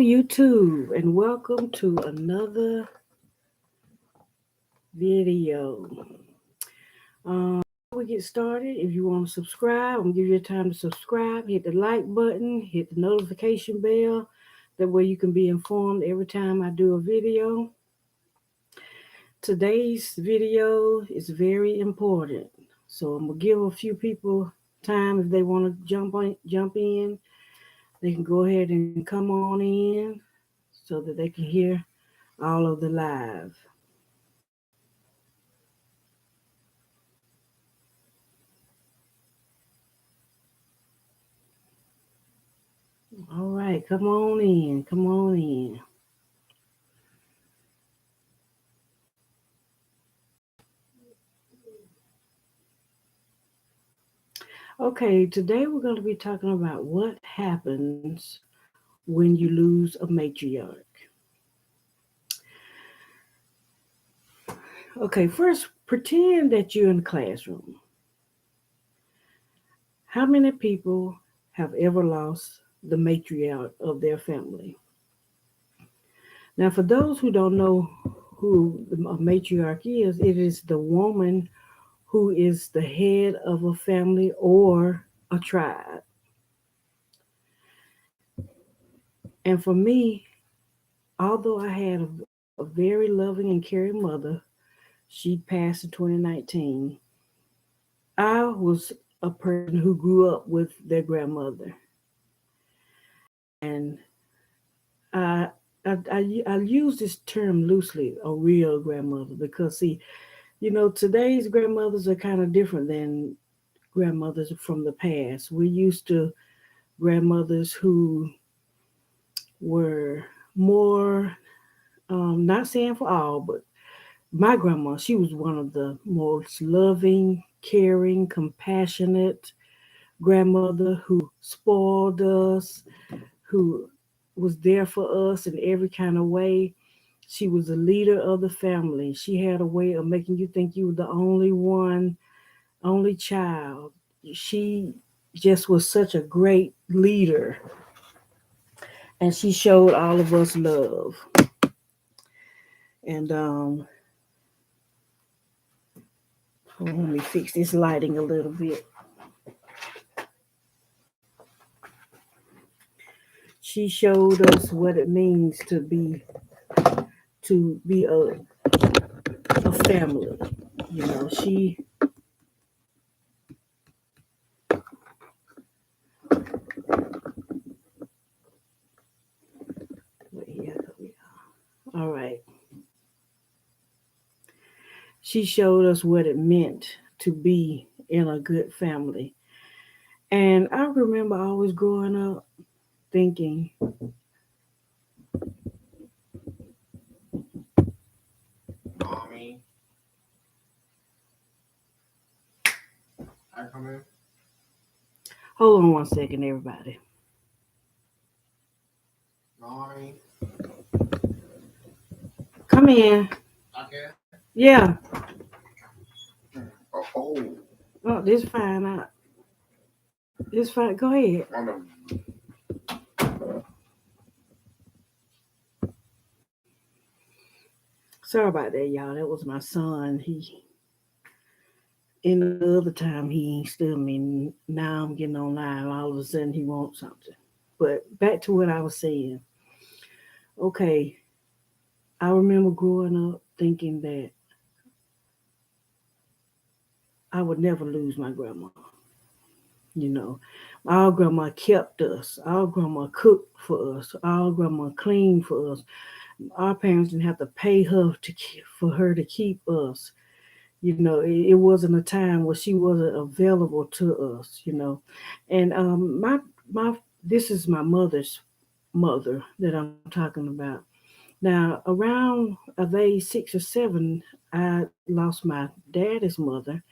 YouTube, and welcome to another video. Before we get started, if you want to subscribe, I'm gonna give you time to subscribe. Hit the like button, hit the notification bell. That way you can be informed every time I do a video. Today's video is very important, so I'm gonna give a few people time if they want to jump in. They can go ahead and come on in so that they can hear all of the live. All right, come on in. Come on in. Okay, today we're going to be talking about what happens when you lose a matriarch. Okay, first, pretend that you're in the classroom. How many people have ever lost the matriarch of their family? Now, for those who don't know who a matriarch is, it is the woman who is the head of a family or a tribe. And for me, although I had a very loving and caring mother, she passed in 2019. I was a person who grew up with their grandmother. And I use this term loosely, a real grandmother, because see, today's grandmothers are kind of different than grandmothers from the past. We're used to grandmothers who were more, not saying for all, but my grandma, she was one of the most loving, caring, compassionate grandmother who spoiled us, who was there for us in every kind of way. She was the leader of the family. She had a way of making you think you were the only one, only child. She just was such a great leader. And she showed all of us love. And let me fix this lighting a little bit. She showed us what it means to be a family. She all right. She showed us what it meant to be in a good family. And I remember always growing up thinking, Mommy, I come in. hold on one second, everybody. Mommy, Come in. okay. Yeah. Oh, Oh, this fine. This fine. Go ahead. Sorry about that, y'all. That was my son. In the other time he ain't stood me. Now I'm getting online. All of a sudden he wants something. But back to what I was saying. Okay, I remember growing up thinking that I would never lose my grandma. You know, our grandma kept us. Our grandma cooked for us. Our grandma cleaned for us. Our parents didn't have to pay her for her to keep us. It wasn't a time where she wasn't available to us. And my this is my mother's mother that I'm talking about. Now, around of age 6 or 7, I lost my daddy's mother,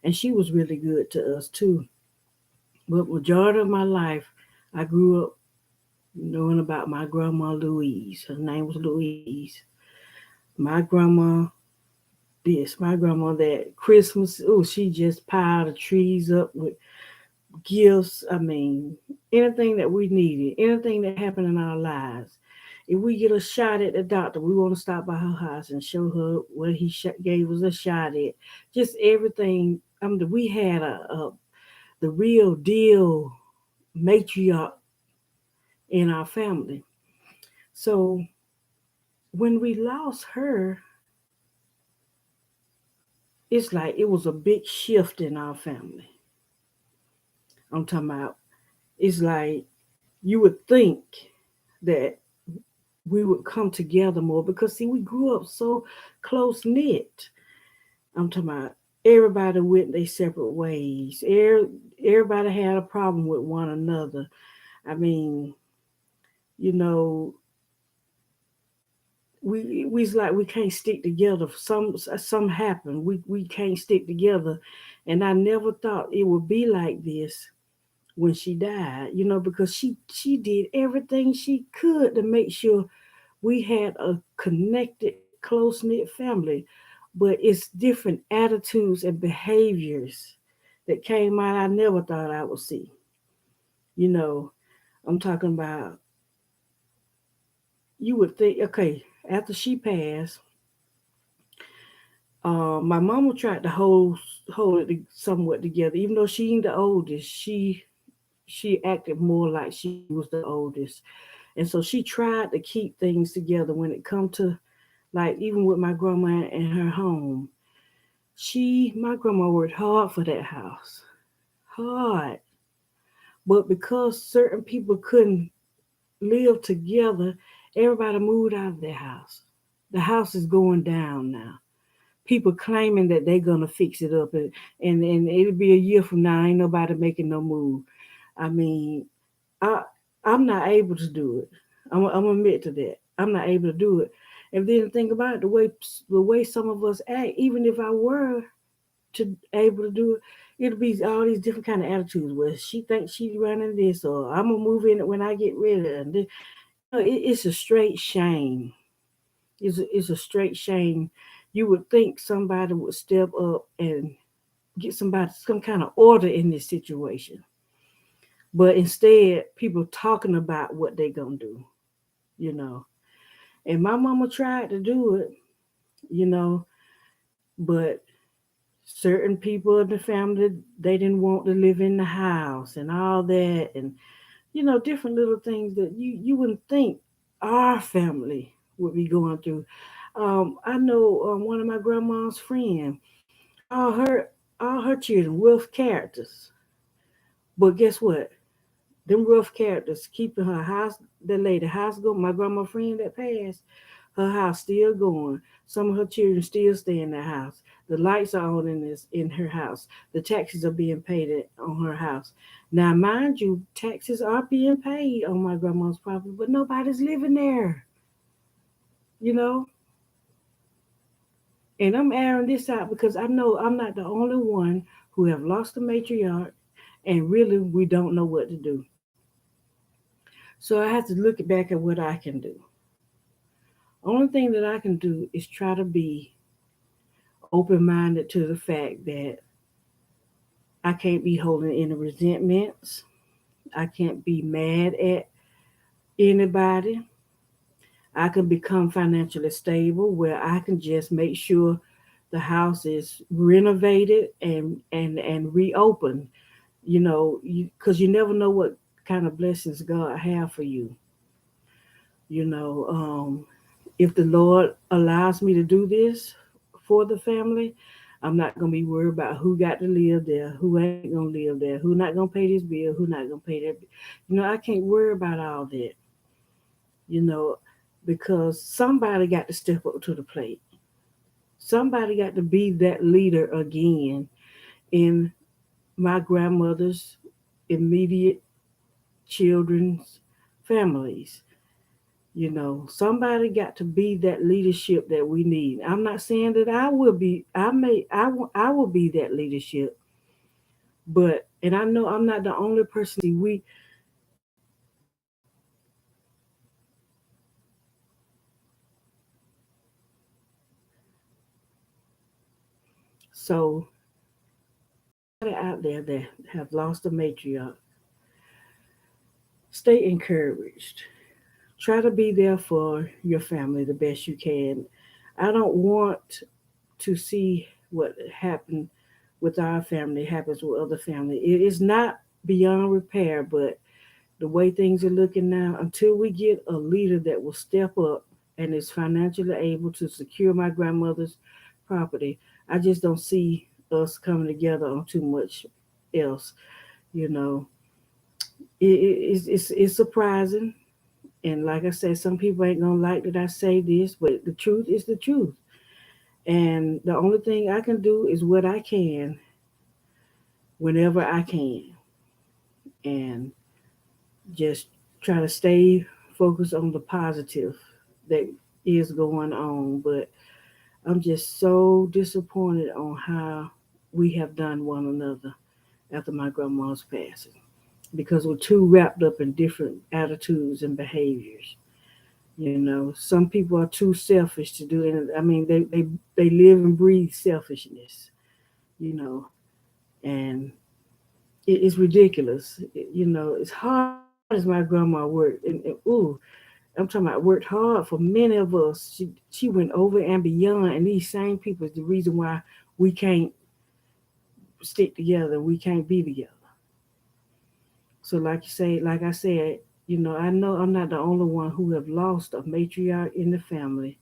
and she was really good to us too. But majority of my life, I grew up knowing about my grandma Louise. Her name was Louise. My grandma this, my grandma that. Christmas, oh, she just piled the trees up with gifts. I mean, anything that we needed, anything that happened in our lives. If we get a shot at the doctor, we want to stop by her house and show her what he gave us a shot at. Just everything. We had a the real deal matriarch in our family. So when we lost her, it's like it was a big shift in our family. I'm talking about. It's like you would think that we would come together more because see we grew up so close knit. I'm talking about everybody went their separate ways. Everybody had a problem with one another. I mean, you know, we's like we can't stick together. Some happen. We can't stick together, and I never thought it would be like this when she died. Because she did everything she could to make sure we had a connected, close knit family, but it's different attitudes and behaviors that came out I never thought I would see. You know, I'm talking about you would think, okay, after she passed, my mama tried to hold it somewhat together, even though she ain't the oldest. She acted more like she was the oldest, and so she tried to keep things together when it come to like even with my grandma and her home. My grandma worked hard for that house, hard. But because certain people couldn't live together, everybody moved out of their house. The house is going down now. People claiming that they're gonna fix it up, and it'll be a year from now. Ain't nobody making no move. I mean, I I'm not able to do it. I'm gonna admit to that. I'm not able to do it. And then think about it, the way some of us act. Even if I were to able to do it, it'll be all these different kind of attitudes. Where she thinks she's running this, or I'm gonna move in it when I get ready. And it's a straight shame. It's a straight shame. You would think somebody would step up and get somebody some kind of order in this situation, but instead, people talking about what they gonna do. You know, and my mama tried to do it. You know, but certain people in the family they didn't want to live in the house and all that, and different little things that you wouldn't think our family would be going through. I know one of my grandma's friend, all her all her children rough characters, but guess what? Them rough characters keeping her house. That lady house going. My grandma friend that passed, her house still going. Some of her children still stay in that house. The lights are on in her house. The taxes are being paid on her house. Now, mind you, taxes are being paid on my grandma's property, but nobody's living there. You know, and I'm airing this out because I know I'm not the only one who have lost a matriarch, and really we don't know what to do. So I have to look back at what I can do. Only thing that I can do is try to be open minded to the fact that I can't be holding any resentments. I can't be mad at anybody. I can become financially stable where I can just make sure the house is renovated and reopened. Because you never know what kind of blessings God have for you. You know, if the Lord allows me to do this for the family, I'm not gonna be worried about who got to live there, who ain't gonna live there, who not gonna pay this bill, who not gonna pay that. I can't worry about all that. You know, because somebody got to step up to the plate. Somebody got to be that leader again in my grandmother's immediate children's families. Somebody got to be that leadership that we need. I'm not saying that I will be. I will be that leadership, but and I know I'm not the only person. See, so out there that have lost a matriarch, stay encouraged. Try to be there for your family the best you can. I don't want to see what happened with our family happens with other family. It is not beyond repair, but the way things are looking now, until we get a leader that will step up and is financially able to secure my grandmother's property, I just don't see us coming together on too much else. You know, it's surprising. And like I said, some people ain't gonna like that I say this, but the truth is the truth. And the only thing I can do is what I can whenever I can, and just try to stay focused on the positive that is going on. But I'm just so disappointed on how we have done one another after my grandma's passing because we're too wrapped up in different attitudes and behaviors. You know, some people are too selfish to do it. I mean, they live and breathe selfishness, you know, and it's ridiculous. You know, as hard as my grandma worked, and ooh, I'm talking about worked hard for many of us. She went over and beyond, and these same people is the reason why we can't stick together. We can't be together. So, like you say, like I said, you know I'm not the only one who have lost a matriarch in the family,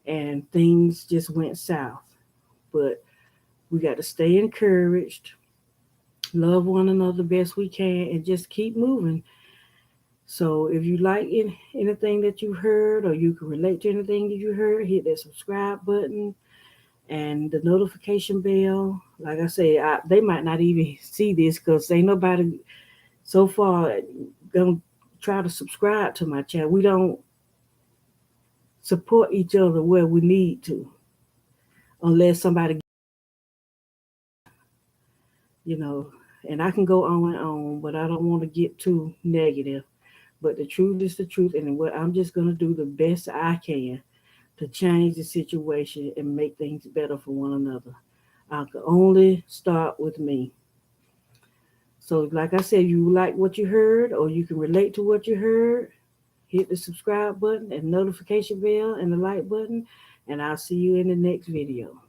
and things just went south. But we got to stay encouraged, love one another best we can, and just keep moving. So if you like anything that you heard or you can relate to anything that you heard, hit that subscribe button and the notification bell. Like I say, they might not even see this because ain't nobody so far gonna try to subscribe to my channel. We don't support each other where we need to, unless somebody, you know. And I can go on and on, but I don't want to get too negative. But the truth is the truth, and what I'm just gonna do the best I can to change the situation and make things better for one another. I can only start with me. So, like I said, you like what you heard, or you can relate to what you heard, hit the subscribe button and notification bell and the like button, and I'll see you in the next video.